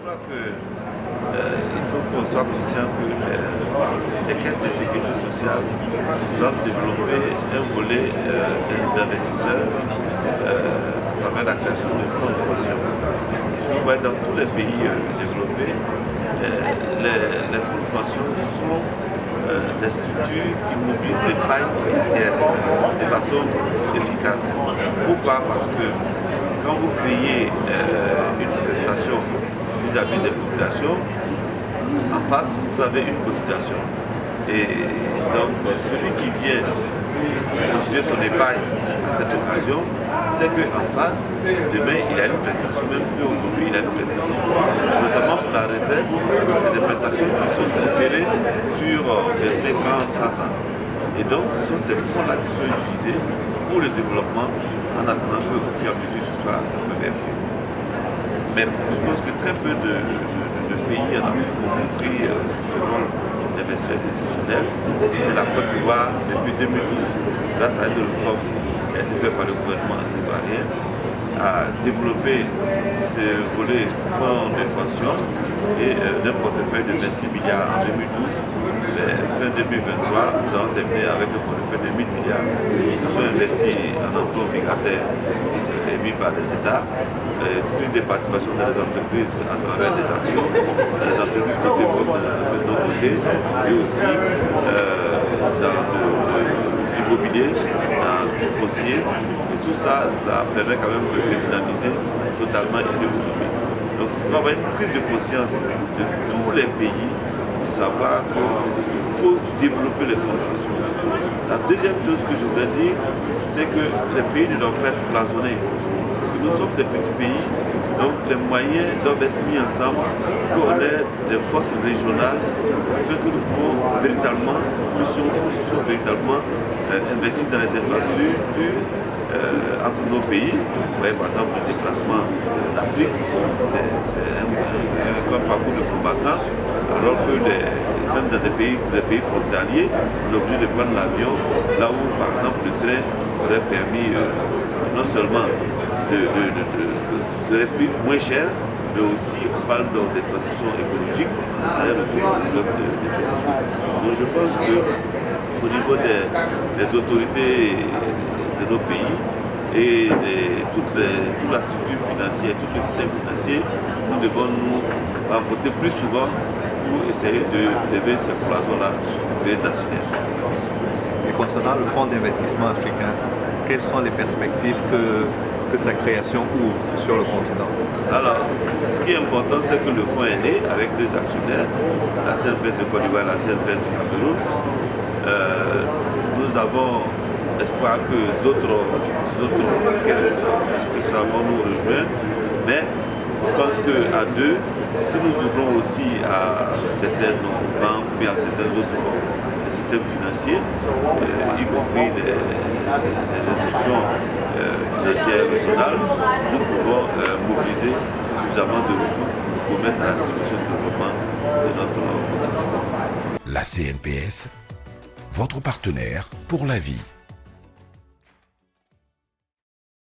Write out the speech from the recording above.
crois qu'il faut qu'on soit conscient que les caisses de sécurité sociale doivent développer un volet d'investisseurs à travers la création de fonds de pension. Ce qu'on voit dans tous les pays développés, les fonds de pension sont des structures qui mobilisent l'épargne interne de façon efficace. Pourquoi? Parce que quand vous créez une prestation vis-à-vis des populations, en face, vous avez une cotisation. Et donc, celui qui vient constituer son épargne à cette occasion, c'est qu'en face, demain, il a une prestation, même plus aujourd'hui, il a une prestation. Notamment pour la retraite, c'est des prestations qui sont différées sur 25 ans, 30 ans. Et donc, ce sont ces fonds-là qui sont utilisés pour le développement en attendant qu'au fur et à mesure ce soit reversé. Mais je pense que très peu de pays en Afrique ont compris ce rôle d'investisseurs institutionnels. Et la Côte d'Ivoire, depuis 2012, grâce à une réforme qui a été faite par le gouvernement ivoirien, a développé ce volet fonds de pension et d'un portefeuille de 26 milliards en 2012. Mais fin 2023, nous allons terminer avec un portefeuille de 1000 milliards qui sont investis en emploi obligataire émis par les États, plus des participations dans les entreprises à travers des actions, dans les entreprises cotées comme dans les entreprises non cotées, et aussi dans l'immobilier, dans tout foncier. Et tout ça, ça permet quand même de dynamiser totalement une économie. Donc il va y avoir une prise de conscience de tous les pays pour savoir qu'il faut développer les fonds de pension. La deuxième chose que je voudrais dire, c'est que les pays ne doivent pas être cloisonnés. Parce que nous sommes des petits pays, donc les moyens doivent être mis ensemble pour qu'on ait des forces régionales afin que nous pouvons véritablement, investir dans les infrastructures entre nos pays. Vous voyez par exemple le déplacement d'Afrique, c'est un parcours de combattants, alors que même dans les pays frontaliers, on est obligé de prendre l'avion, là où par exemple le train aurait permis non seulement serait plus moins cher, mais aussi on parle des transitions écologiques à les ressources des pays. Donc je pense qu'au niveau des autorités de nos pays et toute la structure financière, tout le système financier, nous devons nous rencontrer plus souvent pour essayer de lever ces cloisons-là pour créer de la synergie. Et concernant le fonds d'investissement africain, quelles sont les perspectives que sa création ouvre sur le continent? Alors, ce qui est important, c'est que le fonds est né avec deux actionnaires, la CNPS de Côte d'Ivoire et la CNPS du Cameroun. Nous avons espoir que d'autres caisses vont nous rejoindre, mais je pense qu'à deux, si nous ouvrons aussi à certaines banques et à certains autres systèmes financiers, y compris les institutions financières régionales, nous pouvons mobiliser suffisamment de ressources pour mettre à la disposition du développement de notre continent. La CNPS, votre partenaire pour la vie.